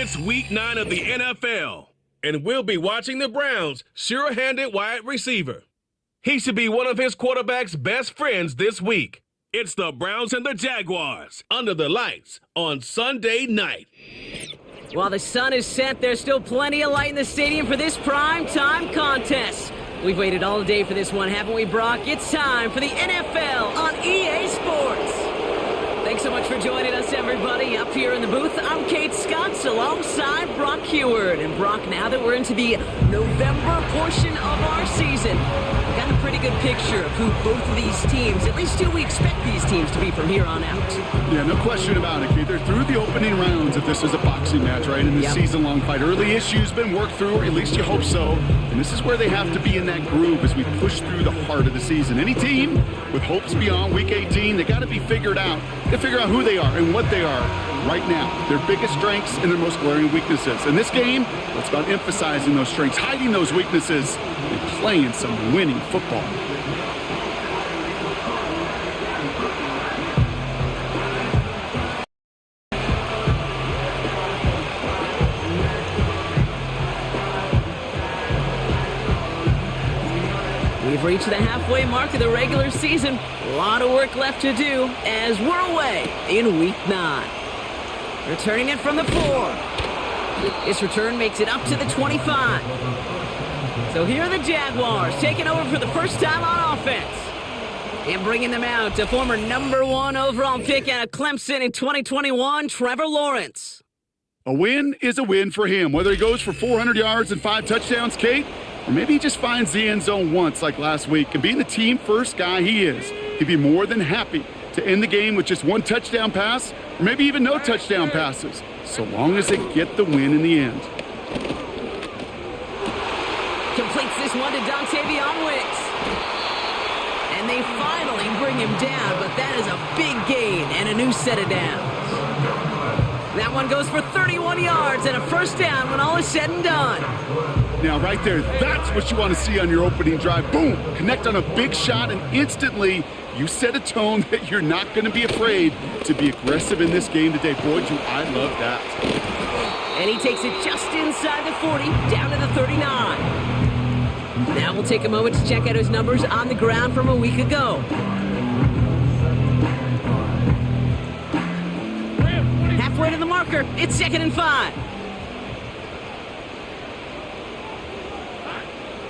It's week 9 of the NFL, and we'll be watching the Browns' sure-handed wide receiver. He should be one of his quarterback's best friends this week. It's the Browns and the Jaguars under the lights on Sunday night. While the sun is set, there's still plenty of light in the stadium for this prime-time contest. We've waited all day for this one, haven't we, Brock? It's time for the NFL on EA Sports. Thanks so much for joining us, everybody. Up here in the booth, I'm Kate Scotts alongside Brock Heward. And Brock, now that we're into the November portion of our season, we've got a pretty good picture of who both of these teams, at least who we expect these teams to be from here on out. Yeah, no question about it, Kate. They're through the opening rounds if this is a boxing match, right? In the season-long fight. Early issues been worked through, or at least you hope so. And this is where they have to be in that groove as we push through the heart of the season. Any team with hopes beyond Week 18, they got to be figured out. They figure out who they are and what they are right now, their biggest strengths and their most glaring weaknesses. In this game, it's about emphasizing those strengths, hiding those weaknesses, and playing some winning football. We've reached the halfway mark of the regular season. A lot of work left to do as we're away in Week 9. Returning it from the 4. This return makes it up to the 25. So here are the Jaguars taking over for the first time on offense. And bringing them out, a former #1 overall pick out of Clemson in 2021, Trevor Lawrence. A win is a win for him, whether he goes for 400 yards and 5 touchdowns, Kate, or maybe he just finds the end zone once like last week. And being the team-first guy he is, he'd be more than happy to end the game with just 1 touchdown pass, or maybe even no touchdown passes, so long as they get the win in the end. Completes this one to Dontavion Wicks. And they finally bring him down, but that is a big gain and a new set of downs. That one goes for 31 yards and a first down when all is said and done. Now, right there, that's what you want to see on your opening drive. Boom! Connect on a big shot, and instantly you set a tone that you're not going to be afraid to be aggressive in this game today. Boy, do I love that. And he takes it just inside the 40, down to the 39. Now we'll take a moment to check out his numbers on the ground from a week ago. Halfway to the marker, it's 2nd and 5.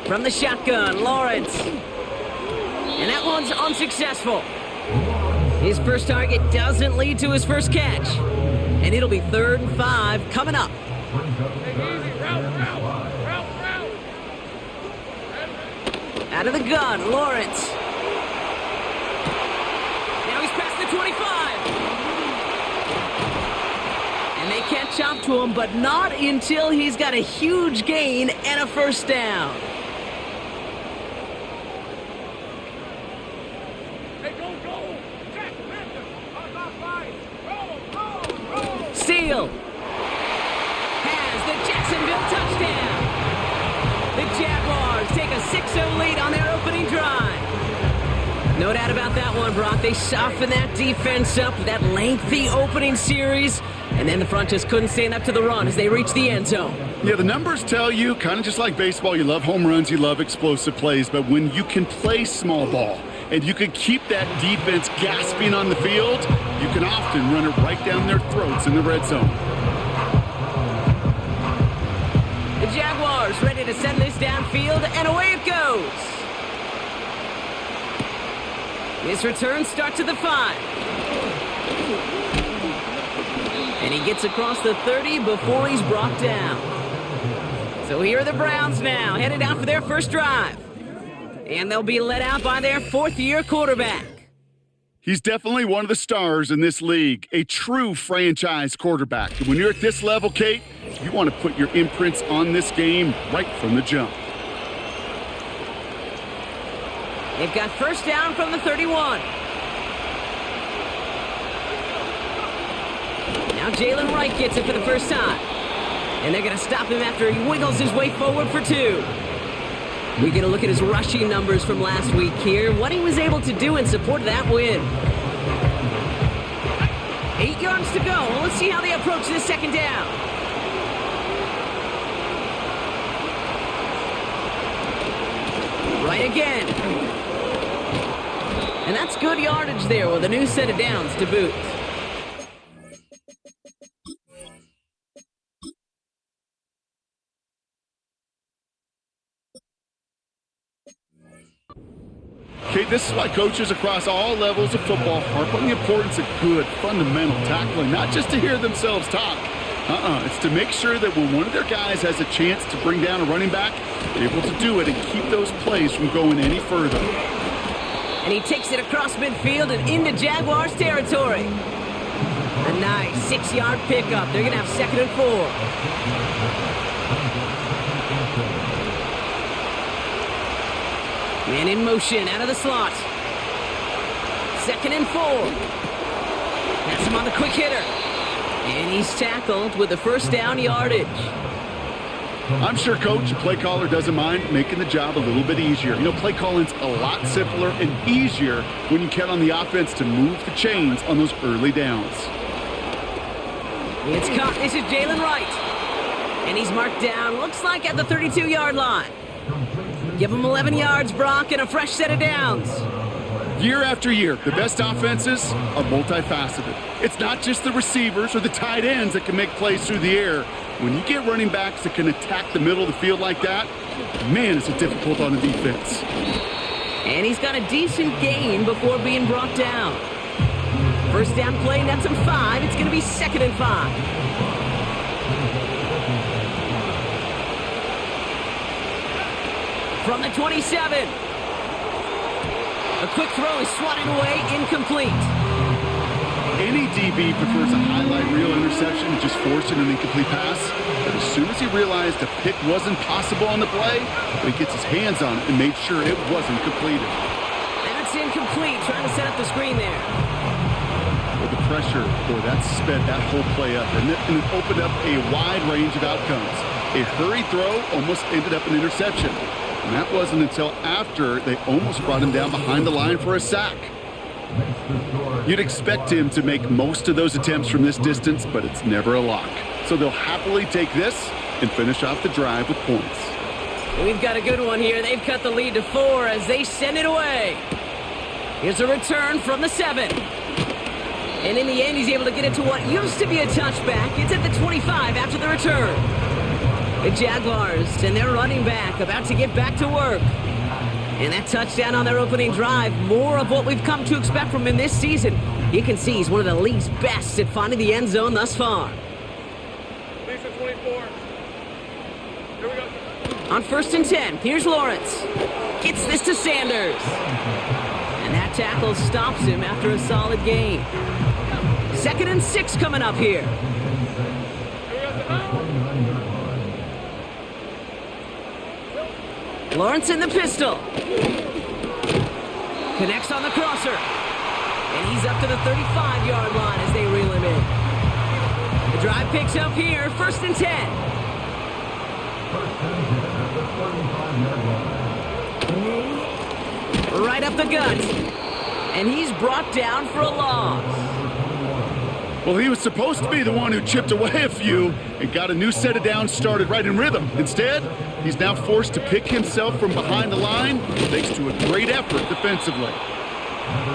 From the shotgun, Lawrence. And that one's unsuccessful. His first target doesn't lead to his first catch. And it'll be 3rd and 5 coming up. Out of the gun, Lawrence. Now he's past the 25. And they catch up to him, but not until he's got a huge gain and a first down. Steele has the Jacksonville touchdown. The Jaguars take a 6-0 lead on their opening drive. No doubt about that one, Brock. They softened that defense up with that lengthy opening series, and then the front just couldn't stand up to the run as they reached the end zone. Yeah, the numbers tell you, kind of just like baseball, you love home runs, you love explosive plays, but when you can play small ball and you can keep that defense gasping on the field, you can often run it right down their throats in the red zone. The Jaguars ready to send this downfield, and away it goes. His return starts at the 5. And he gets across the 30 before he's brought down. So here are the Browns now, headed out for their first drive. And they'll be led out by their 4th-year quarterback. He's definitely one of the stars in this league, a true franchise quarterback. And when you're at this level, Kate, you want to put your imprints on this game right from the jump. They've got first down from the 31. Now Jalen Wright gets it for the first time. And they're going to stop him after he wiggles his way forward for 2. We get a look at his rushing numbers from last week here, what he was able to do in support of that win. 8 yards to go. Let's see how they approach this second down. Right again. And that's good yardage there with a new set of downs to boot. Okay, this is why coaches across all levels of football harp on the importance of good, fundamental tackling, not just to hear themselves talk. It's to make sure that when one of their guys has a chance to bring down a running back, they're able to do it and keep those plays from going any further. And he takes it across midfield and into Jaguars territory. A nice 6-yard pickup. They're going to have 2nd and 4. Man in motion out of the slot. 2nd and 4. That's him on the quick hitter. And he's tackled with the first down yardage. I'm sure coach, play caller, doesn't mind making the job a little bit easier. You know, play calling's a lot simpler and easier when you count on the offense to move the chains on those early downs. It's caught. This is Jalen Wright. And he's marked down, looks like at the 32-yard line. Give him 11 yards, Brock, and a fresh set of downs. Year after year, the best offenses are multifaceted. It's not just the receivers or the tight ends that can make plays through the air. When you get running backs that can attack the middle of the field like that, man, is it difficult on the defense. And he's got a decent gain before being brought down. First down play, nets him 5. It's going to be 2nd and 5. From the 27. A quick throw is swatted away, incomplete. Any DB prefers a highlight reel interception to just forcing an incomplete pass. But as soon as he realized a pick wasn't possible on the play, he gets his hands on it and made sure it wasn't completed. And it's incomplete, trying to set up the screen there. With the pressure, boy, that sped that whole play up, and it opened up a wide range of outcomes. A hurried throw almost ended up an interception. And that wasn't until after they almost brought him down behind the line for a sack. You'd expect him to make most of those attempts from this distance, but it's never a lock. So they'll happily take this and finish off the drive with points. We've got a good one here. They've cut the lead to 4 as they send it away. Here's a return from the 7. And in the end, he's able to get it to what used to be a touchback. It's at the 25 after the return. The Jaguars and their running back about to get back to work. And that touchdown on their opening drive, more of what we've come to expect from him this season. You can see he's one of the league's best at finding the end zone thus far. Lisa 24. Here we go. On 1st and 10, here's Lawrence. Gets this to Sanders. And that tackle stops him after a solid gain. 2nd and 6 coming up here. Lawrence in the pistol. Connects on the crosser. And he's up to the 35-yard line as they reel him in. The drive picks up here, 1st and 10. Right up the gut. And he's brought down for a loss. Well, he was supposed to be the one who chipped away a few and got a new set of downs started right in rhythm. Instead, he's now forced to pick himself from behind the line thanks to a great effort defensively.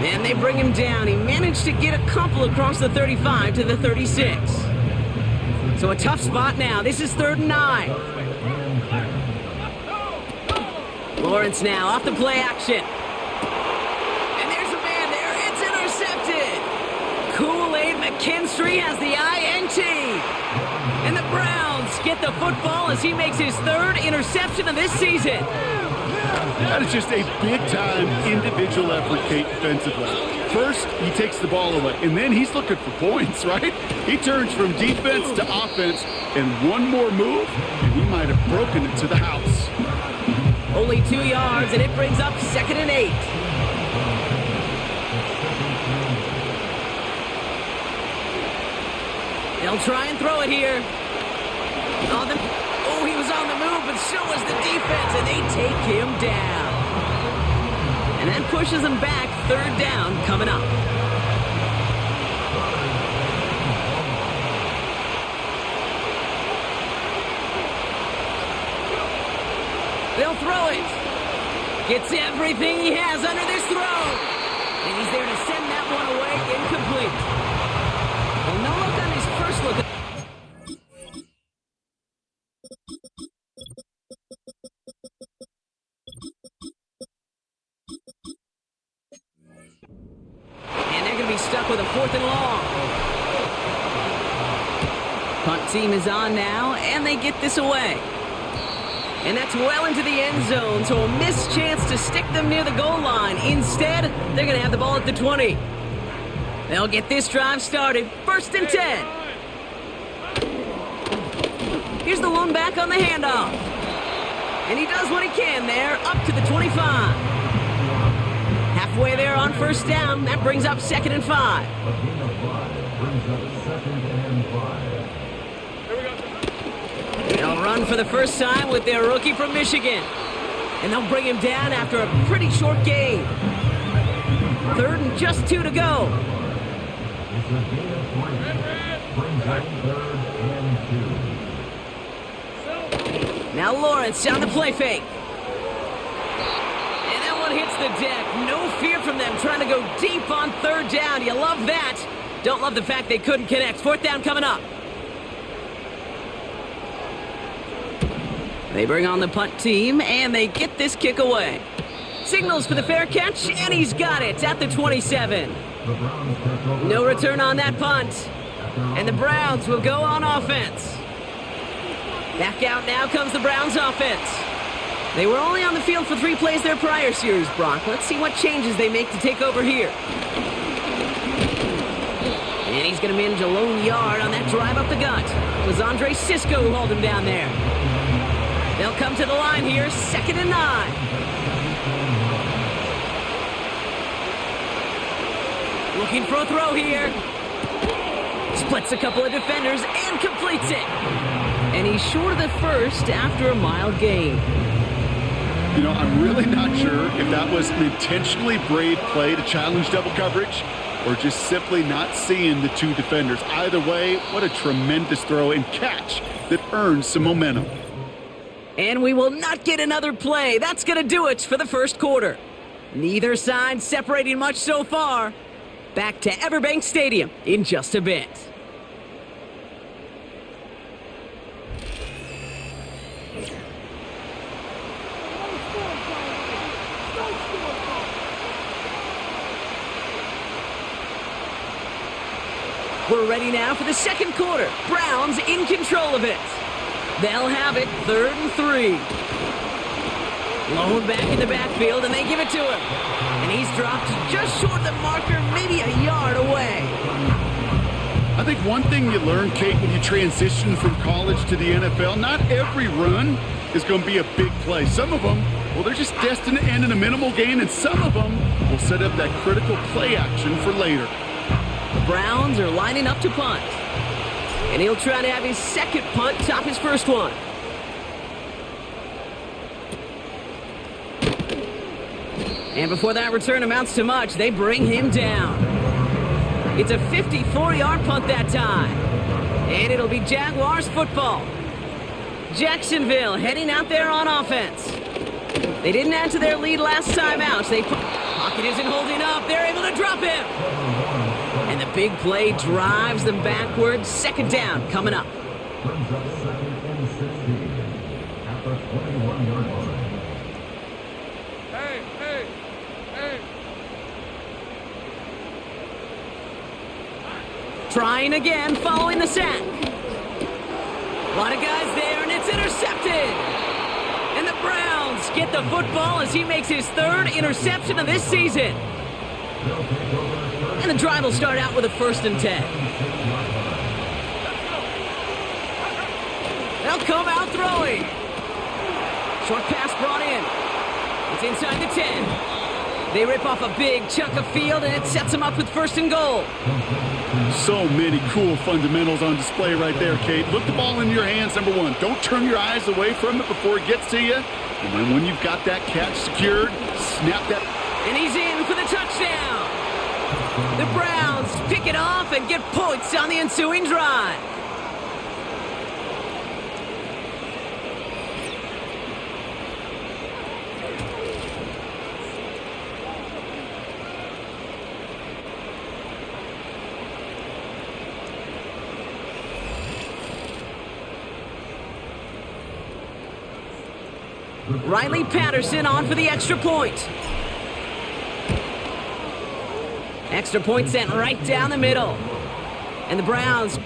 And they bring him down. He managed to get a couple across the 35 to the 36. So a tough spot now. This is 3rd and 9. Lawrence now off the play action. And there's a man there. It's intercepted. Kool-Aid McKinstry has the INT. And the Browns get the football as he makes his 3rd interception of this season. That is just a big-time individual effort, Kate, defensively. First, he takes the ball away, and then he's looking for points, right? He turns from defense to offense, and one more move, and he might have broken it to the house. Only 2 yards, and it brings up 2nd and 8. They'll try and throw it here. Oh, he was on the move, but so was the defense, and they take him down. And that pushes them back. 3rd down coming up. They'll throw it. Gets everything he has under this throw. And he's there to send that one away incomplete. Well, no look on his first look. And they're going to be stuck with a 4th and long. Punt team is on now, and they get this away. And that's well into the end zone, so a missed chance to stick them near the goal line. Instead, they're going to have the ball at the 20. They'll get this drive started. 1st and 10. Here's the lone back on the handoff. And he does what he can there, up to the 25. Halfway there on 1st down. That brings up 2nd and 5. They'll run for the first time with their rookie from Michigan. And they'll bring him down after a pretty short gain. 3rd and just 2 to go. Now Lawrence on the play fake. And that one hits the deck. No fear from them trying to go deep on 3rd down. You love that. Don't love the fact they couldn't connect. 4th down coming up. They bring on the punt team, and they get this kick away. Signals for the fair catch, and he's got it at the 27. No return on that punt. And the Browns will go on offense. Back out now comes the Browns offense. They were only on the field for 3 plays their prior series, Brock. Let's see what changes they make to take over here. And he's going to manage a lone yard on that drive up the gut. It was Andre Sisco who hauled him down there. They'll come to the line here, 2nd and 9. Looking for a throw here. Splits a couple of defenders and completes it. And he's short of the 1st after a mild gain. You know, I'm really not sure if that was an intentionally brave play to challenge double coverage or just simply not seeing the 2 defenders. Either way, what a tremendous throw and catch that earns some momentum. And we will not get another play. That's going to do it for the 1st quarter. Neither side separating much so far. Back to Everbank Stadium in just a bit. We're ready now for the 2nd quarter. Browns in control of it. They'll have it 3rd and 3. Lone back in the backfield, and they give it to him. And he's dropped just short of the marker, maybe a yard away. I think one thing you learn, Kate, when you transition from college to the NFL, not every run is going to be a big play. Some of them, well, they're just destined to end in a minimal gain, and some of them will set up that critical play action for later. The Browns are lining up to punt. And he'll try to have his 2nd punt top his 1st one. And before that return amounts to much, they bring him down. It's a 54-yard punt that time. And it'll be Jaguars football. Jacksonville heading out there on offense. They didn't add to their lead last time out. Pocket isn't holding up. They're able to drop him. And the big play drives them backwards. 2nd down coming up. Trying again following the sack. A lot of guys there, and it's intercepted. And the Browns get the football as he makes his 3rd interception of this season. And the drive will start out with a 1st and 10. They'll come out throwing. Short pass brought in. It's inside the 10. They rip off a big chunk of field, and it sets them up with 1st and goal. So many cool fundamentals on display right there, Kate. Look the ball in your hands, number 1. Don't turn your eyes away from it before it gets to you. And then when you've got that catch secured, snap that. And he's in for the touchdown. The Browns pick it off and get points on the ensuing drive. Riley Patterson on for the extra point. Extra point sent right down the middle. And the Browns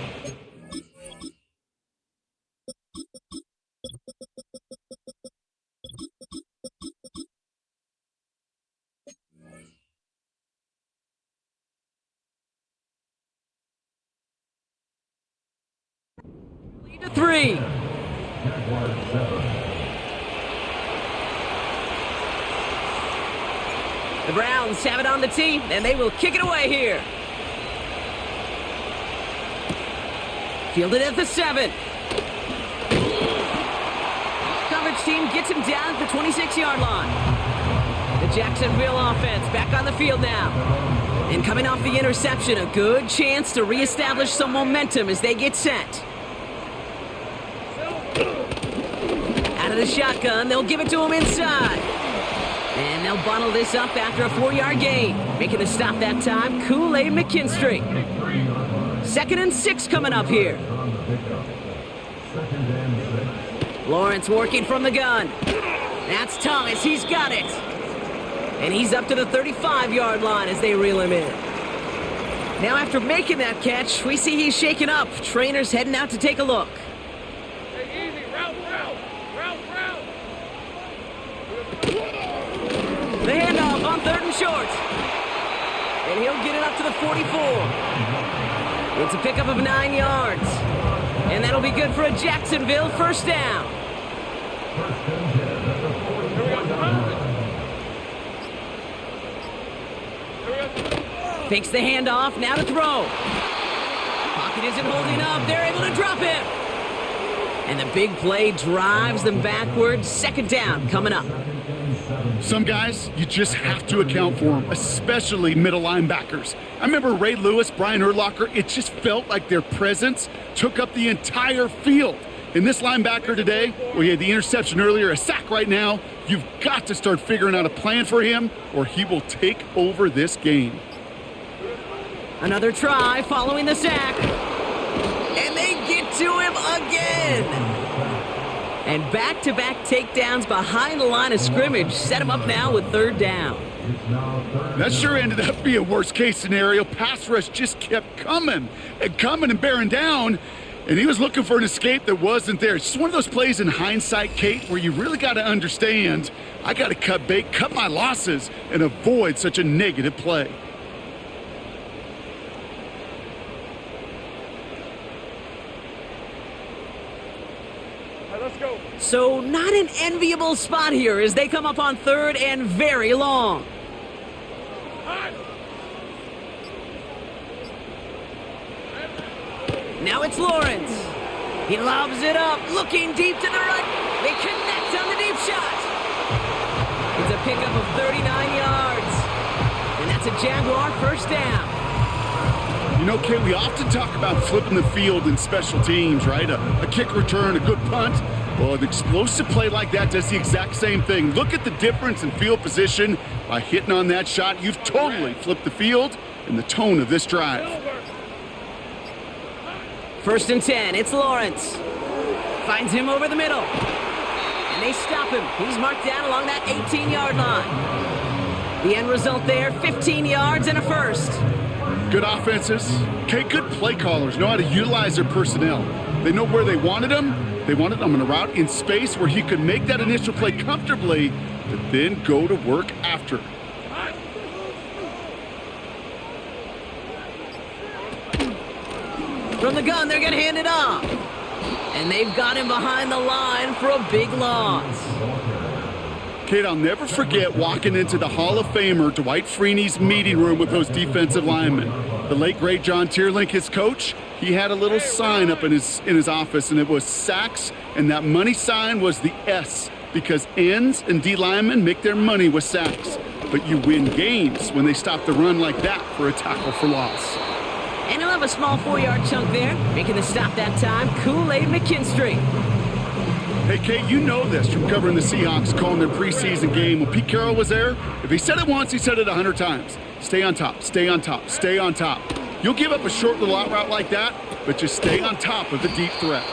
lead to 3. The Browns have it on the tee, and they will kick it away here. Fielded at the 7. Coverage team gets him down at the 26-yard line. The Jacksonville offense back on the field now. And coming off the interception, a good chance to reestablish some momentum as they get set. Out of the shotgun, they'll give it to him inside. And they'll bottle this up after a 4-yard gain. Making the stop that time, Kool-Aid McKinstry. 2nd and 6 coming up here. Lawrence working from the gun. That's Thomas, he's got it. And he's up to the 35-yard line as they reel him in. Now after making that catch, we see he's shaken up. Trainers heading out to take a look. The handoff on 3rd and short. And he'll get it up to the 44. It's a pickup of 9 yards. And that'll be good for a Jacksonville first down. Fakes the handoff, now to throw. Pocket isn't holding up, they're able to drop him. And the big play drives them backwards. 2nd down coming up. Some guys, you just have to account for them, especially middle linebackers. I remember Ray Lewis, Brian Urlacher, it just felt like their presence took up the entire field. And this linebacker today, well, he had the interception earlier, a sack right now. You've got to start figuring out a plan for him, or he will take over this game. Another try following the sack. And they get to him again. And back-to-back takedowns behind the line of scrimmage set him up now with 3rd down. That sure ended up being a worst-case scenario. Pass rush just kept coming and bearing down, and he was looking for an escape that wasn't there. It's just one of those plays in hindsight, Kate, where you really got to understand, I got to cut bait, cut my losses, and avoid such a negative play. So not an enviable spot here as they come up on 3rd and very long. Now it's Lawrence. He lobs it up, looking deep to the right. They connect on the deep shot. It's a pickup of 39 yards. And that's a Jaguar first down. You know, Kate, we often talk about flipping the field in special teams, right? A kick return, a good punt. Well, an explosive play like that does the exact same thing. Look at the difference in field position. By hitting on that shot, you've totally flipped the field and the tone of this drive. 1st and 10, it's Lawrence. Finds him over the middle. And they stop him. He's marked down along that 18-yard line. The end result there, 15 yards and a first. Good offenses. Okay, good play callers know how to utilize their personnel. They know where they wanted them. They wanted him in a route in space where he could make that initial play comfortably, but then go to work after. From the gun, they're going to hand it off. And they've got him behind the line for a big loss. Kate, I'll never forget walking into the Hall of Famer Dwight Freeney's meeting room with those defensive linemen. The late, great John Tierlink, his coach, he had a little sign up in his office, and it was sacks, and that money sign was the S, because ends and D linemen make their money with sacks. But you win games when they stop the run like that for a tackle for loss. And he'll have a small 4-yard chunk there, making the stop that time, Kool-Aid McKinstry. Hey, Kate, you know this from covering the Seahawks, calling their preseason game. When Pete Carroll was there, if he said it once, he said it 100 times. Stay on top, stay on top, stay on top. You'll give up a short little out route like that, but just stay on top of the deep threat.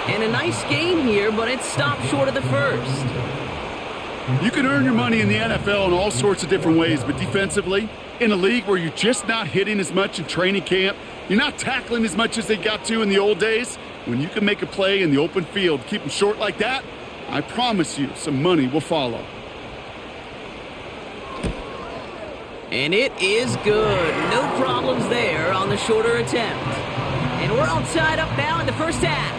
And a nice gain here, but it stopped short of the first. You can earn your money in the NFL in all sorts of different ways, but defensively, in a league where you're just not hitting as much in training camp, you're not tackling as much as they got to in the old days, when you can make a play in the open field, keep them short like that, I promise you some money will follow. And it is good. No problems there on the shorter attempt. And we're all tied up now in the first half.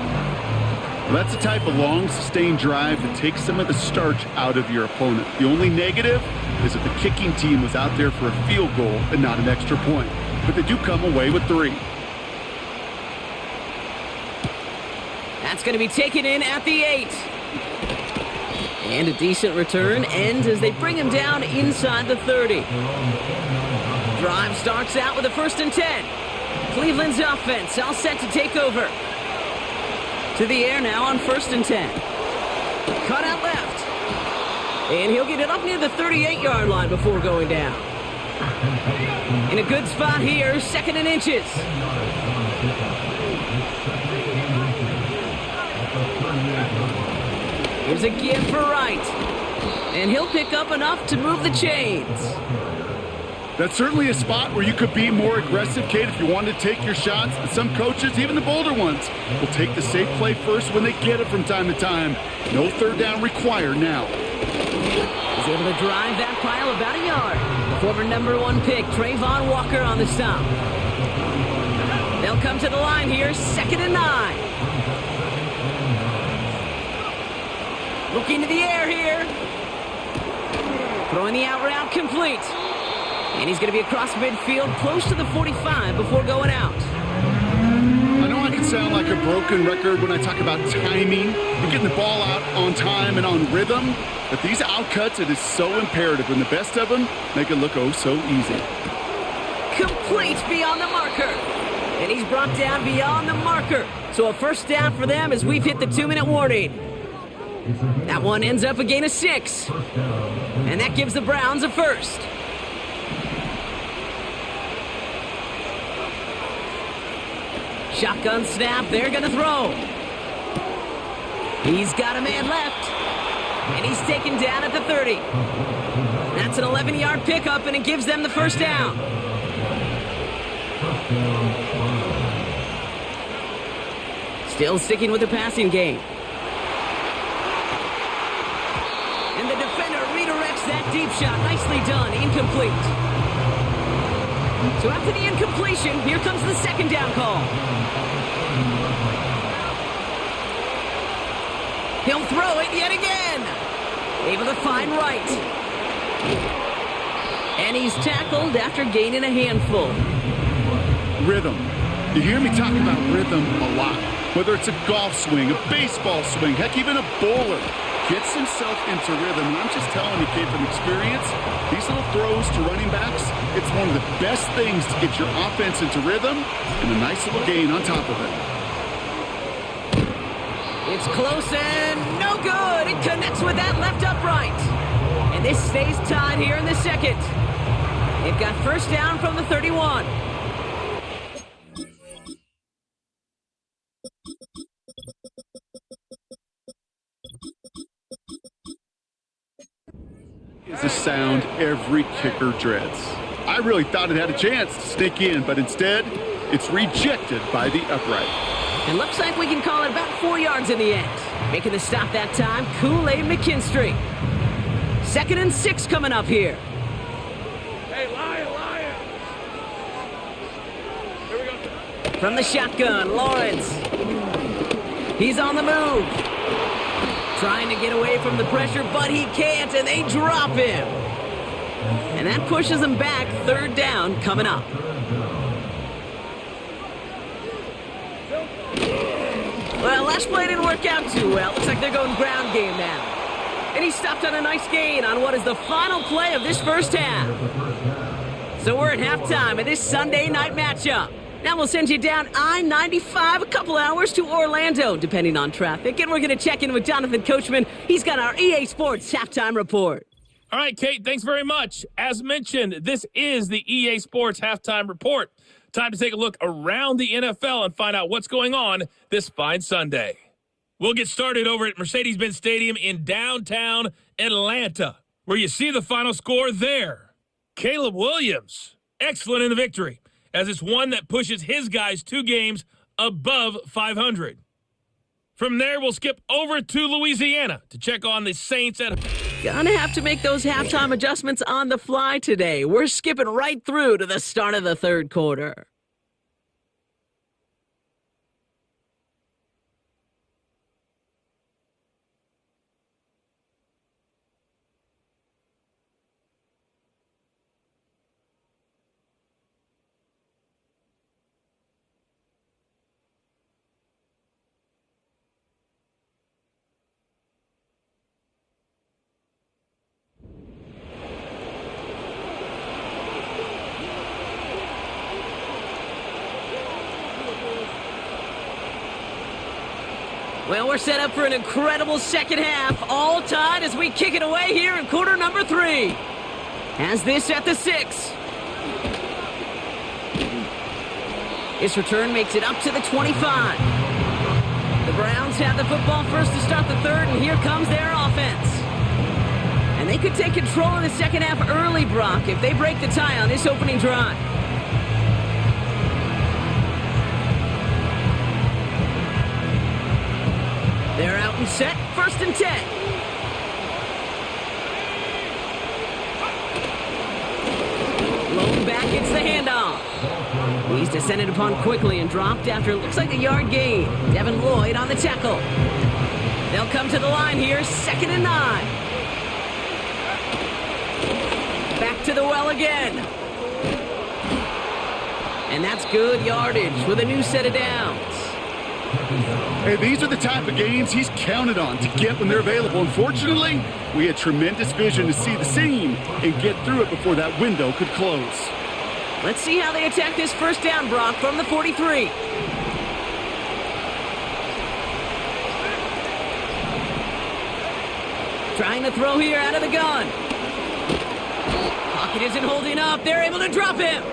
Well, that's the type of long, sustained drive that takes some of the starch out of your opponent. The only negative is that the kicking team was out there for a field goal and not an extra point. But they do come away with 3. That's going to be taken in at the 8. And a decent return ends as they bring him down inside the 30. Drive starts out with a 1st and 10. Cleveland's offense all set to take over. To the air now on 1st and 10. Cut out left. And he'll get it up near the 38-yard line before going down. In a good spot here, 2nd and inches. Here's a give for Wright. And he'll pick up enough to move the chains. That's certainly a spot where you could be more aggressive, Kate, if you want to take your shots. But some coaches, even the bolder ones, will take the safe play first when they get it from time to time. No 3rd down required now. He's able to drive that pile about a yard. The former number 1 pick, Trayvon Walker, on the stop. They'll come to the line here, 2nd and 9. Looking to the air here. Throwing the out route complete. And he's going to be across midfield, close to the 45 before going out. I know I can sound like a broken record when I talk about timing and getting the ball out on time and on rhythm, but these outcuts, it is so imperative, and the best of them make it look oh so easy. Complete beyond the marker. And he's brought down beyond the marker. So a 1st down for them as we've hit the 2-minute warning. That one ends up a gain of 6. And that gives the Browns a 1st. Shotgun snap, they're going to throw. He's got a man left. And he's taken down at the 30. That's an 11-yard pickup, and it gives them the 1st down. Still sticking with the passing game. And the defender redirects that deep shot. Nicely done, incomplete. So after the incompletion, here comes the 2nd down call. He'll throw it yet again. Able to find Wright. And he's tackled after gaining a handful. Rhythm. You hear me talk about rhythm a lot. Whether it's a golf swing, a baseball swing, heck, even a bowler gets himself into rhythm. And I'm just telling you, kid, from experience, these little throws to running backs, it's one of the best things to get your offense into rhythm and a nice little gain on top of it. It's close and no good. It connects with that left upright. And this stays tied here in the 2nd. They've got 1st down from the 31. Is the sound every kicker dreads. I really thought it had a chance to sneak in, but instead, it's rejected by the upright. It looks like we can call it about 4 yards in the end. Making the stop that time, Kool-Aid McKinstry. 2nd and 6 coming up here. Hey, Lion! Here we go. From the shotgun, Lawrence. He's on the move. Trying to get away from the pressure, but he can't, and they drop him. And that pushes him back. 3rd down coming up. Well, last play didn't work out too well. Looks like they're going ground game now. And he stopped on a nice gain on what is the final play of this 1st half. So we're at halftime of this Sunday night matchup. Now we'll send you down I-95 a couple hours to Orlando, depending on traffic. And we're going to check in with Jonathan Coachman. He's got our EA Sports halftime report. All right, Kate, thanks very much. As mentioned, this is the EA Sports halftime report. Time to take a look around the NFL and find out what's going on this fine Sunday. We'll get started over at Mercedes-Benz Stadium in downtown Atlanta, where you see the final score there. Caleb Williams, excellent in the victory, as it's one that pushes his guys 2 games above 500. From there, we'll skip over to Louisiana to check on the Saints at home. Gonna have to make those halftime adjustments on the fly today. We're skipping right through to the start of the third quarter. Well, we're set up for an incredible second half, all tied as we kick it away here in quarter number 3. Has this at the 6. This return makes it up to the 25. The Browns have the football first to start the third, and here comes their offense. And they could take control in the second half early, Brock, if they break the tie on this opening drive. They're out and set, 1st and 10. Lone back gets the handoff. He's descended upon quickly and dropped after it looks like a yard gain. Devin Lloyd on the tackle. They'll come to the line here, 2nd and 9. Back to the well again. And that's good yardage with a new set of downs. Hey, these are the type of gains he's counted on to get when they're available. Unfortunately, we had tremendous vision to see the seam and get through it before that window could close. Let's see how they attack this first down, Brock, from the 43. Trying to throw here out of the gun. Pocket isn't holding up. They're able to drop him.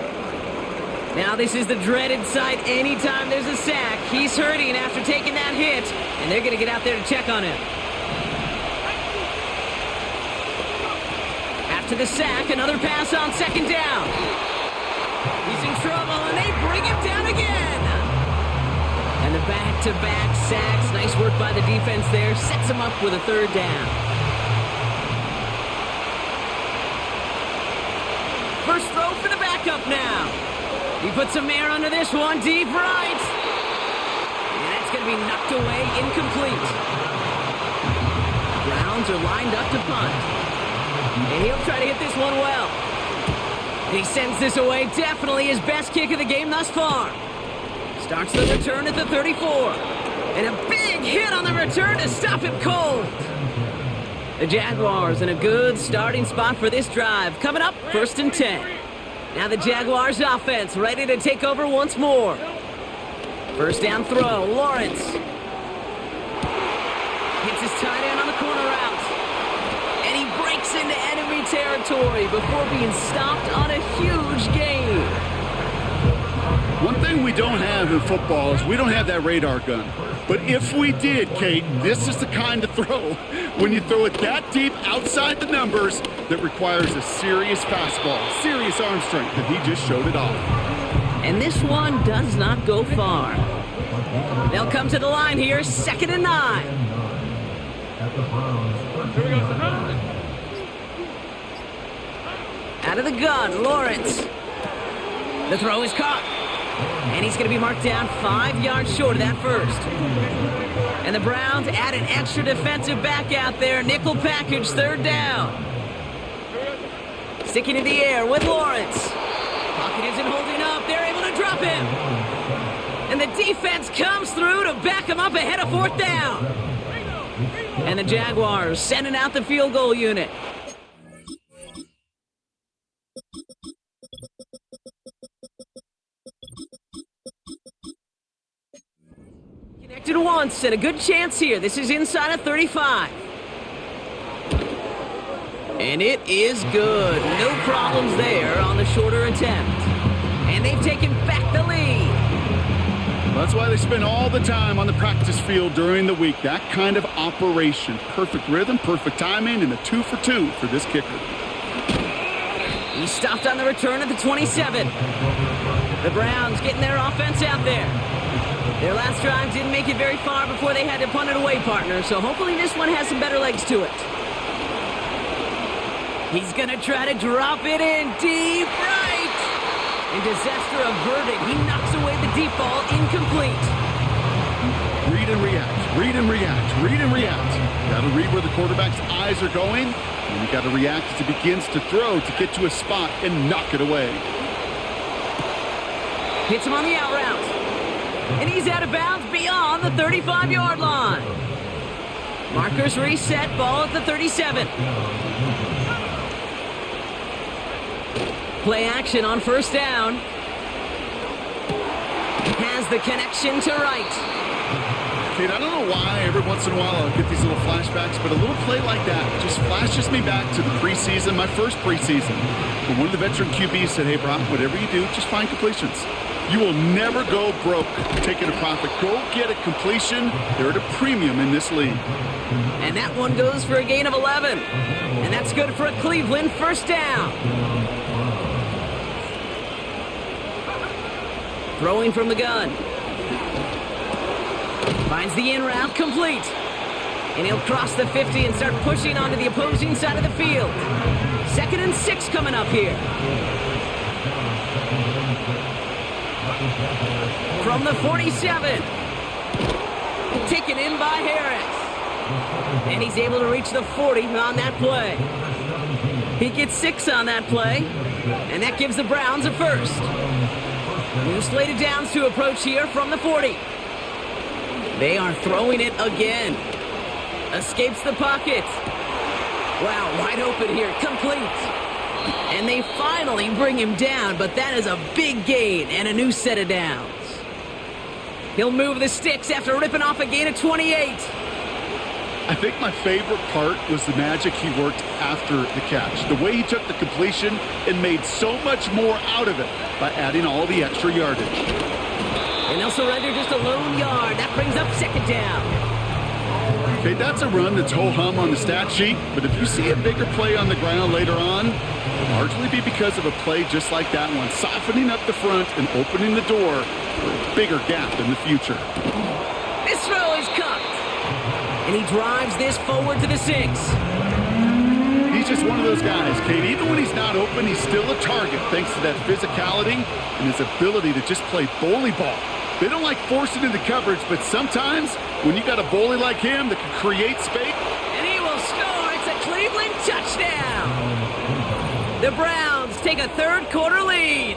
Now this is the dreaded sight anytime there's a sack. He's hurting after taking that hit, and they're going to get out there to check on him. After the sack, another pass on 2nd down. He's in trouble, and they bring him down again. And the back-to-back sacks. Nice work by the defense there. Sets him up with a 3rd down. First throw for the backup now. He puts some air under this one, deep right. And that's going to be knocked away, incomplete. Browns are lined up to punt. And he'll try to hit this one well. He sends this away, definitely his best kick of the game thus far. Starts the return at the 34. And a big hit on the return to stop him cold. The Jaguars in a good starting spot for this drive. Coming up, 1st and 10. Now the Jaguars offense ready to take over once more. First down throw, Lawrence. Hits his tight end on the corner route. And he breaks into enemy territory before being stopped on a huge gain. One thing we don't have in football is we don't have that radar gun. But if we did, Kate, this is the kind of throw, when you throw it that deep outside the numbers, that requires a serious fastball, serious arm strength, and he just showed it off. And this one does not go far. They'll come to the line here, 2nd and 9. Out of the gun, Lawrence. The throw is caught. And he's going to be marked down 5 yards short of that first. And the Browns add an extra defensive back out there. Nickel package, 3rd down. Sticking in the air with Lawrence. Pocket isn't holding up. They're able to drop him. And the defense comes through to back him up ahead of 4th down. And the Jaguars sending out the field goal unit. Connected once and a good chance here. This is inside of 35. And it is good. No problems there on the shorter attempt. And they've taken back the lead. That's why they spend all the time on the practice field during the week. That kind of operation. Perfect rhythm, perfect timing, and a 2 for 2 for this kicker. He stopped on the return at the 27. The Browns getting their offense out there. Their last drive didn't make it very far before they had to punt it away, partner, so hopefully this one has some better legs to it. He's going to try to drop it in deep right. And disaster averted. He knocks away the deep ball, incomplete. Read and react, read and react, read and react. Got to read where the quarterback's eyes are going, and you got to react as he begins to throw to get to a spot and knock it away. Hits him on the out route. And he's out of bounds beyond the 35-yard line. Markers reset, ball at the 37. Play action on first down. Has the connection to right. Kate, I don't know why every once in a while I'll get these little flashbacks, but a little play like that just flashes me back to the preseason, my first preseason. When one of the veteran QBs said, hey, Brock, whatever you do, just find completions. You will never go broke taking a profit. Go get a completion. They're at a premium in this league. And that one goes for a gain of 11. And that's good for a Cleveland first down. Throwing from the gun. Finds the in route complete. And he'll cross the 50 and start pushing onto the opposing side of the field. 2nd and 6 coming up here. From the 47. Taken in by Harris. And he's able to reach the 40 on that play. He gets 6 on that play. And that gives the Browns a first. New slated downs to approach here from the 40. They are throwing it again. Escapes the pocket. Wow, wide open here. Complete. And they finally bring him down, but that is a big gain and a new set of downs. He'll move the sticks after ripping off a gain of 28. I think my favorite part was the magic he worked after the catch. The way he took the completion and made so much more out of it by adding all the extra yardage. And they'll surrender just a lone yard. That brings up 2nd down. Okay, that's a run that's ho-hum on the stat sheet, but if you see a bigger play on the ground later on, it'll largely be because of a play just like that one, softening up the front and opening the door for a bigger gap in the future. This throw is cut. And he drives this forward to the 6. He's just one of those guys, Kate. Even when he's not open, he's still a target thanks to that physicality and his ability to just play bully ball. They don't like forcing into coverage, but sometimes when you got a bully like him that can create space. And he will score. It's a Cleveland touchdown. The Browns take a 3rd quarter lead.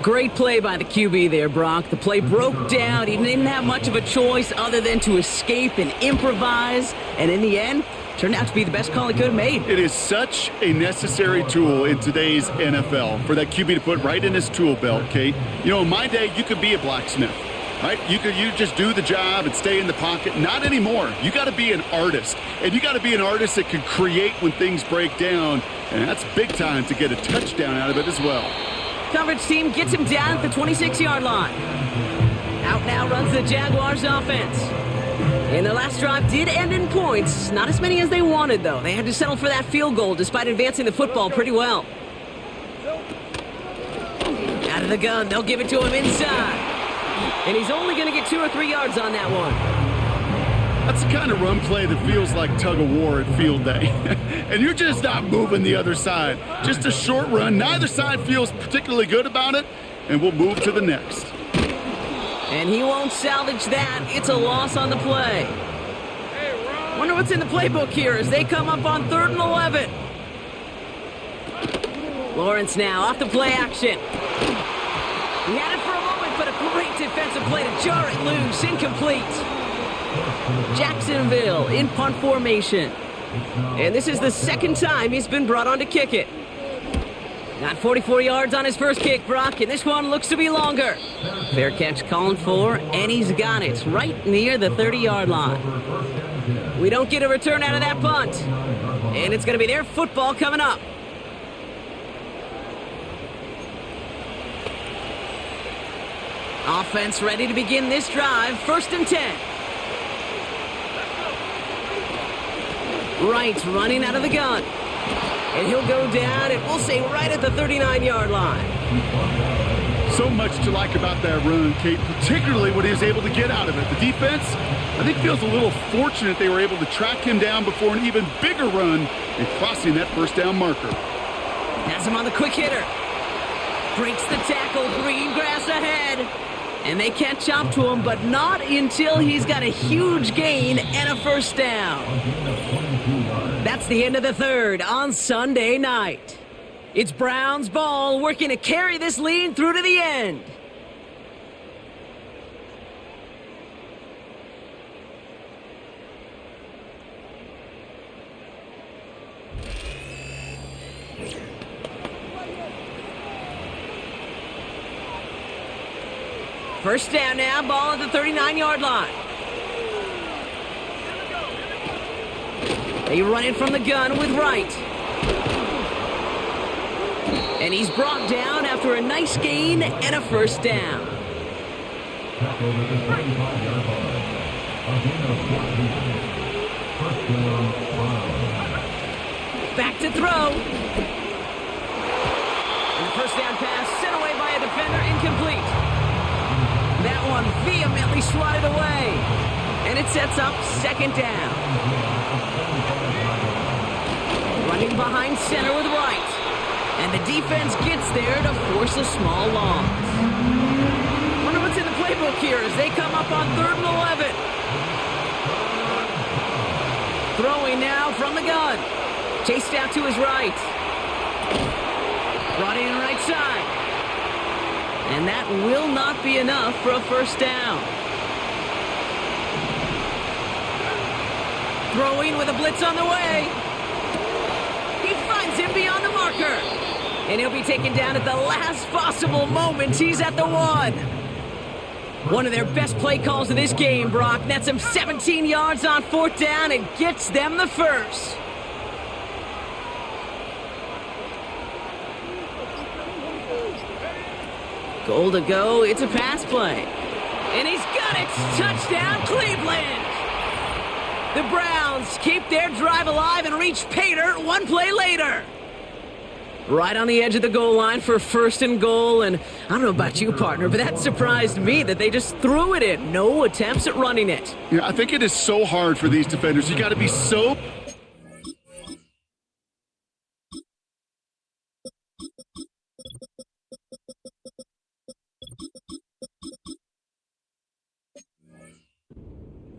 Great play by the QB there, Brock. The play broke down. He didn't have much of a choice other than to escape and improvise. And in the end, turned out to be the best call he could have made. It is such a necessary tool in today's NFL for that QB to put right in his tool belt, Kate. You know, in my day, you could be a blacksmith, right? You just do the job and stay in the pocket. Not anymore. You got to be an artist. And you got to be an artist that can create when things break down. And that's big time to get a touchdown out of it as well. Coverage team gets him down at the 26-yard line. Out now runs the Jaguars offense. And their last drive did end in points. Not as many as they wanted, though. They had to settle for that field goal despite advancing the football pretty well. Out of the gun, they'll give it to him inside. And he's only going to get 2 or 3 yards on that one. That's the kind of run play that feels like tug of war at field day. And you're just not moving the other side. Just a short run. Neither side feels particularly good about it. And we'll move to the next. And he won't salvage that. It's a loss on the play. Wonder what's in the playbook here as they come up on 3rd and 11. Lawrence now off the play action. He had it for a moment, but a great defensive play to jar it loose. Incomplete. Jacksonville in punt formation. And this is the 2nd time he's been brought on to kick it. Got 44 yards on his first kick, Brock, and this one looks to be longer. Fair catch calling for, and he's got it right near the 30-yard line. We don't get a return out of that punt. And it's going to be their football coming up. Offense ready to begin this drive. 1st and 10. Wright's running out of the gun. And he'll go down, and we'll say right at the 39-yard line. So much to like about that run, Kate, particularly what he was able to get out of it. The defense, I think, feels a little fortunate they were able to track him down before an even bigger run and crossing that 1st down marker. Has him on the quick hitter. Breaks the tackle, green grass ahead. And they catch up to him, but not until he's got a huge gain and a 1st down. That's the end of the 3rd on Sunday night. It's Browns ball, working to carry this lead through to the end. First down now, ball at the 39-yard line. They run it from the gun with Wright. And he's brought down after a nice gain and a 1st down. Back to throw. And the 1st down pass sent away by a defender, incomplete. That one vehemently swatted away. And it sets up 2nd down. Running behind center with Wright. And the defense gets there to force a small loss. Wonder what's in the playbook here as they come up on 3rd and 11. Throwing now from the gun. Chased out to his right. Brought in right side. And that will not be enough for a 1st down. Throwing with a blitz on the way. He finds him beyond the marker. And he'll be taken down at the last possible moment. He's at the 1. One of their best play calls of this game, Brock. Nets him 17 yards on 4th down and gets them the 1st. Goal to go. It's a pass play. And he's got it. Touchdown, Cleveland. The Browns keep their drive alive and reach pay dirt 1 play later. Right on the edge of the goal line for 1st and goal. And I don't know about you, partner, but that surprised me that they just threw it in. No attempts at running it. Yeah, I think it is so hard for these defenders. You got to be so...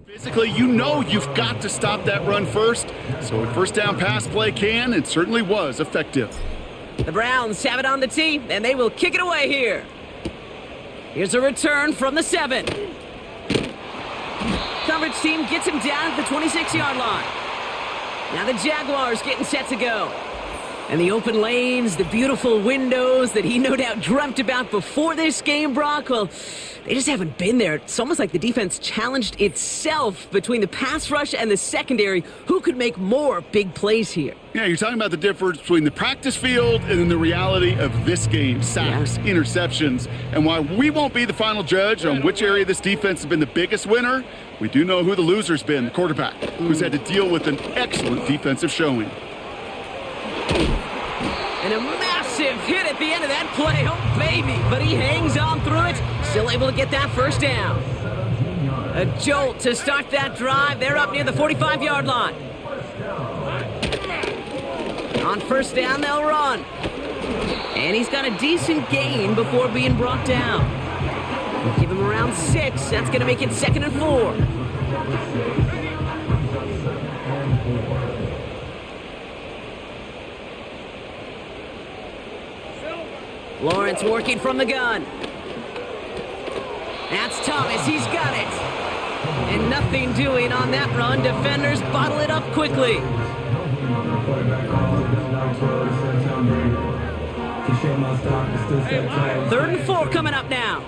Physically, you know you've got to stop that run first. So a 1st down pass play can and certainly was effective. The Browns have it on the tee, and they will kick it away here. Here's a return from the 7. Coverage team gets him down at the 26-yard line. Now the Jaguars getting set to go. And the open lanes, the beautiful windows that he no doubt dreamt about before this game, Brock, well, they just haven't been there. It's almost like the defense challenged itself between the pass rush and the secondary. Who could make more big plays here? Yeah, you're talking about the difference between the practice field and then the reality of this game. Sacks, interceptions. And while we won't be the final judge on which area this defense has been the biggest winner, we do know who the loser's been, the quarterback, who's had to deal with an excellent defensive showing. And a massive hit at the end of that play. Oh, baby. But he hangs on through it. Still able to get that 1st down. A jolt to start that drive. They're up near the 45-yard line. On 1st down, they'll run. And he's got a decent gain before being brought down. Give him around 6. That's going to make it 2nd and 4. Lawrence working from the gun. That's Thomas. He's got it. And nothing doing on that run. Defenders bottle it up quickly. 3rd and 4 coming up now.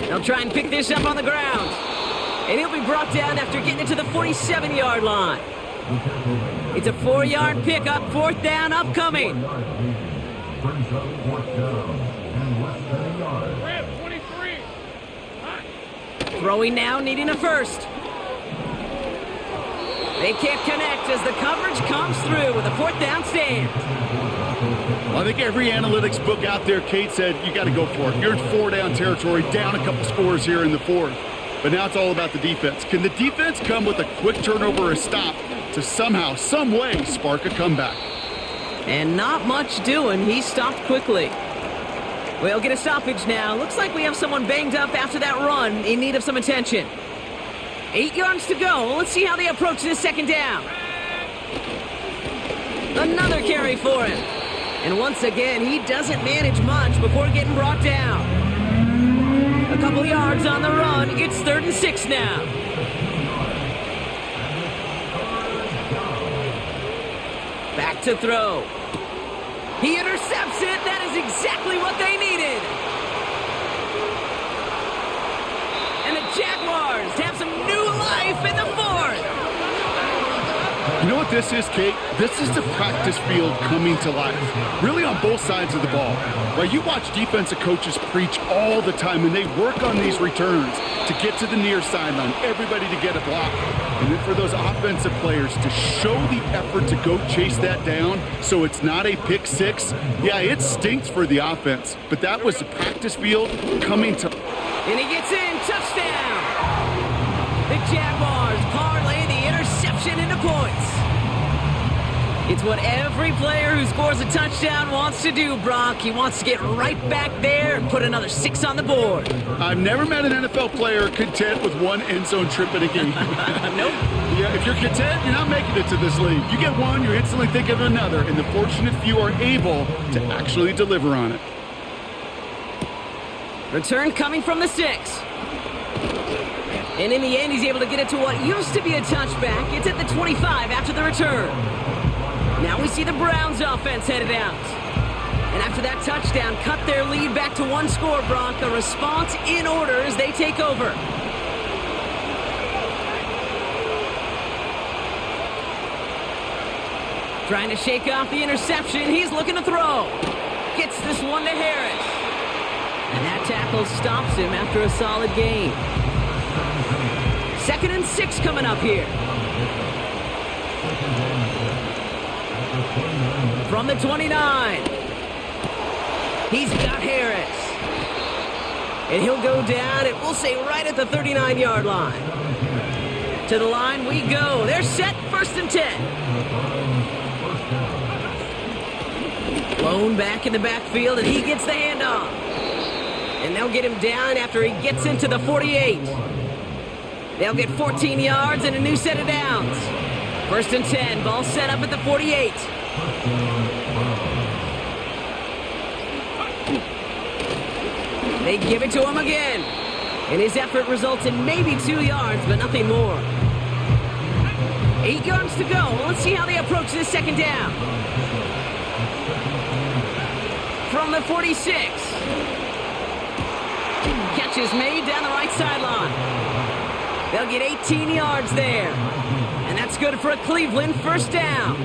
They'll try and pick this up on the ground. And he'll be brought down after getting it to the 47-yard line. It's a 4-yard pickup, 4th down upcoming. brings up fourth down and less than a yard. Ram 23. Throwing now, needing a first. They can't connect as the coverage comes through with a fourth down stand. Well, I think every analytics book out there, Kate, said you got to go for it. You're in 4-down territory, down a couple scores here in the fourth. But now it's all about the defense. Can the defense come with a quick turnover or a stop to somehow, some way, spark a comeback? And not much doing. He stopped quickly. We'll get a stoppage now. Looks like we have someone banged up after that run in need of some attention. 8 yards to go. Let's see how they approach this second down. Another carry for him. And once again, he doesn't manage much before getting brought down. A couple yards on the run. It's 3rd and 6 now. Back to throw. He intercepts it. That is exactly what they needed. And the Jaguars have some new life in the fourth. You know what this is, Kate? This is the practice field coming to life, really on both sides of the ball. Right? You watch defensive coaches preach all the time, and they work on these returns to get to the near sideline, everybody to get a block. And then for those offensive players to show the effort to go chase that down so it's not a pick six, yeah, it stinks for the offense. But that was the practice field coming to... And he gets in, touchdown! The Jaguars parlay the interception into points. It's what every player who scores a touchdown wants to do, Brock. He wants to get right back there and put another 6 on the board. I've never met an NFL player content with one end zone trip in a game. Nope. Yeah, if you're content, you're not making it to this league. You get one, you're instantly thinking of another, and the fortunate few are able to actually deliver on it. Return coming from the 6. And in the end, he's able to get it to what used to be a touchback. It's at the 25 after the return. Now we see the Browns offense headed out. And after that touchdown, cut their lead back to 1 score, Brock. A response in order as they take over. Trying to shake off the interception. He's looking to throw. Gets this one to Harris. And that tackle stops him after a solid gain. 2nd and 6 coming up here. From the 29. He's got Harris. And he'll go down, and we'll say right at the 39-yard line. To the line we go. They're set, 1st and 10. Blown back in the backfield, and he gets the handoff. And they'll get him down after he gets into the 48. They'll get 14 yards and a new set of downs. 1st and 10, ball set up at the 48. They give it to him again. And his effort results in maybe 2 yards, but nothing more. 8 yards to go. Let's see how they approach this second down. From the 46. Catch is made down the right sideline. They'll get 18 yards there. And that's good for a Cleveland 1st down.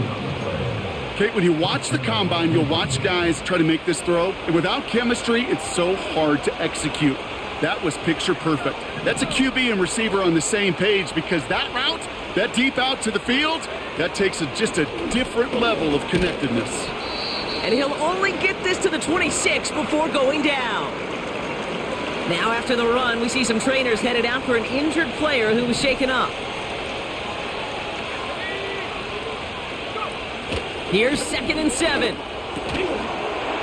Kate, when you watch the combine, you'll watch guys try to make this throw. And without chemistry, it's so hard to execute. That was picture perfect. That's a QB and receiver on the same page because that route, that deep out to the field, that takes just a different level of connectedness. And he'll only get this to the 26 before going down. Now after the run, we see some trainers headed out for an injured player who was shaken up. Here's 2nd and 7.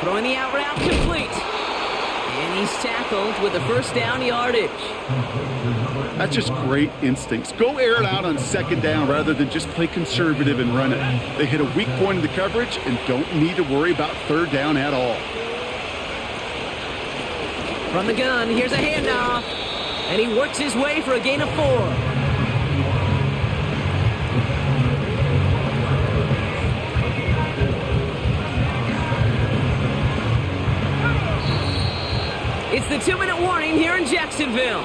Throwing the out route complete. And he's tackled with the 1st down yardage. That's just great instincts. Go air it out on 2nd down rather than just play conservative and run it. They hit a weak point in the coverage and don't need to worry about 3rd down at all. From the gun, here's a handoff. And he works his way for a gain of 4. It's the 2-minute warning here in Jacksonville.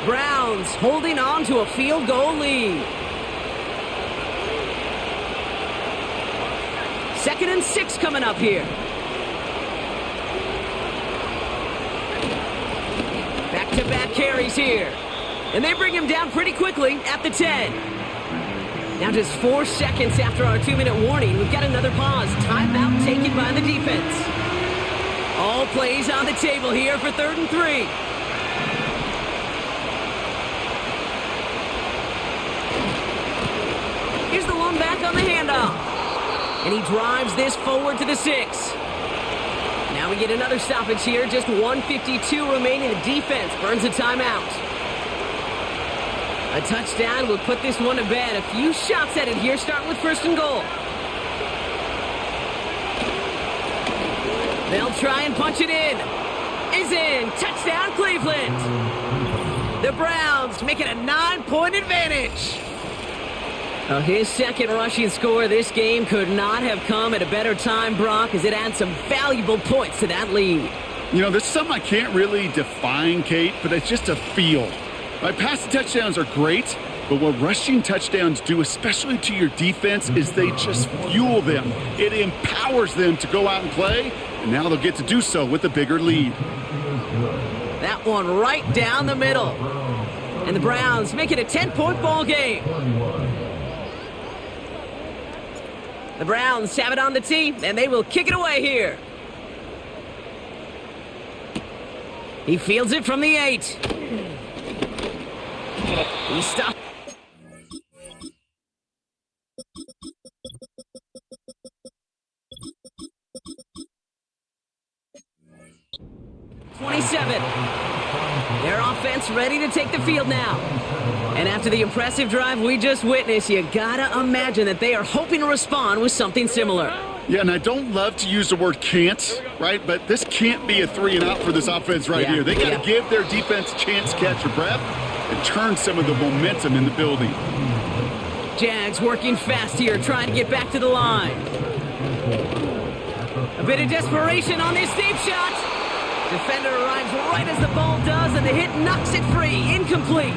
Browns holding on to a field goal lead. 2nd and 6 coming up here. back-to-back carries here. And they bring him down pretty quickly at the 10. Now just 4 seconds after our 2-minute warning, we've got another pause. Timeout taken by the defense. All plays on the table here for 3rd and 3. Here's the one back on the handoff. And he drives this forward to the 6. Now we get another stoppage here. Just 1:52 remaining. The defense burns a timeout. A touchdown will put this one to bed. A few shots at it here, starting with 1st and goal. They'll try and punch it in. Is in. Touchdown, Cleveland. The Browns make it a 9-point advantage. His second rushing score this game could not have come at a better time, Brock, as it adds some valuable points to that lead. You know, this is something I can't really define, Kate, but it's just a feel. Right, passing touchdowns are great, but what rushing touchdowns do, especially to your defense, is they just fuel them. It empowers them to go out and play, and now they'll get to do so with a bigger lead. That one right down the middle. And the Browns make it a 10-point ball game. The Browns have it on the tee, and they will kick it away here. He fields it from the 8. He stopped. Their offense ready to take the field now. And after the impressive drive we just witnessed, you gotta imagine that they are hoping to respond with something similar. Yeah, and I don't love to use the word can't, right? But this can't be a 3-and-out for this offense right here. They got to give their defense a chance to catch their breath and turn some of the momentum in the building. Jags working fast here, trying to get back to the line. A bit of desperation on this deep shot. Defender arrives right as the ball does, and the hit knocks it free. Incomplete.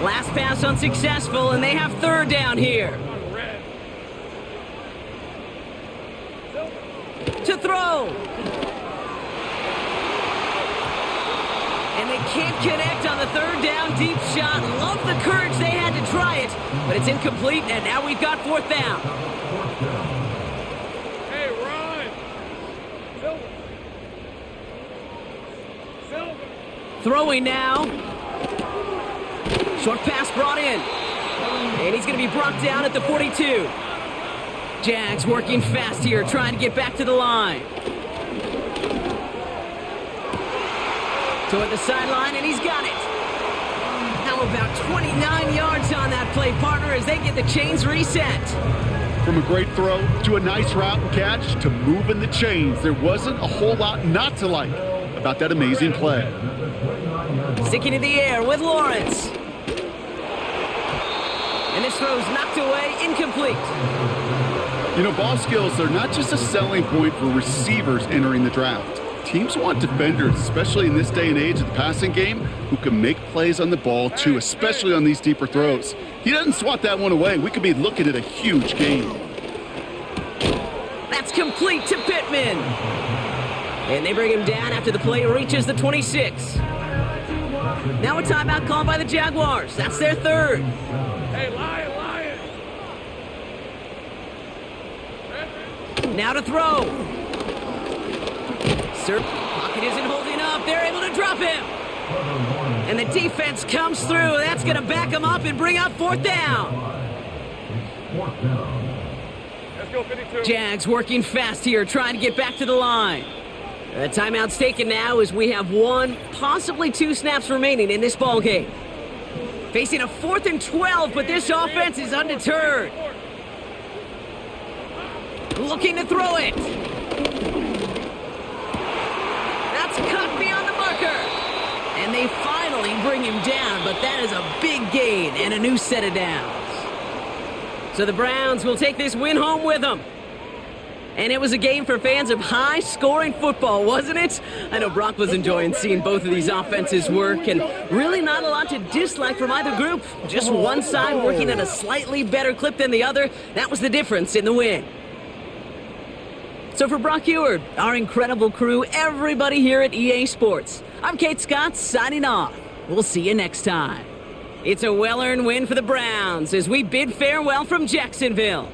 Last pass unsuccessful, and they have 3rd down here. To throw. And they can't connect on the 3rd down deep shot. Love the courage they had to try it, but it's incomplete, and now we've got 4th down. Hey, Ron. Silver. Throwing now. Short pass brought in. And he's going to be brought down at the 42. Jags working fast here, trying to get back to the line. Toward the sideline, and he's got it. Now about 29 yards on that play, partner, as they get the chains reset. From a great throw to a nice route and catch to moving the chains, there wasn't a whole lot not to like about that amazing play. Sticking in the air with Lawrence. And this throw's knocked away, incomplete. You know, ball skills are not just a selling point for receivers entering the draft. Teams want defenders, especially in this day and age of the passing game, who can make plays on the ball too, especially on these deeper throws. He doesn't swat that one away. We could be looking at a huge game. That's complete to Pittman. And they bring him down after the play reaches the 26. Now a timeout called by the Jaguars. That's their 3rd. Hey, Lion. Now to throw. Pocket isn't holding up. They're able to drop him. And the defense comes through. That's going to back him up and bring up 4th down. Let's go, 52. Jags working fast here, trying to get back to the line. The timeout's taken now as we have 1, possibly 2 snaps remaining in this ball game. Facing a 4th and 12, but this offense is undeterred. Looking to throw it. That's cut beyond the marker. And they finally bring him down, but that is a big gain and a new set of downs. So the Browns will take this win home with them. And it was a game for fans of high-scoring football, wasn't it? I know Brock was enjoying seeing both of these offenses work, and really not a lot to dislike from either group. Just one side working at a slightly better clip than the other. That was the difference in the win. So for Brock Eward, our incredible crew, everybody here at EA Sports, I'm Kate Scott signing off. We'll see you next time. It's a well-earned win for the Browns as we bid farewell from Jacksonville.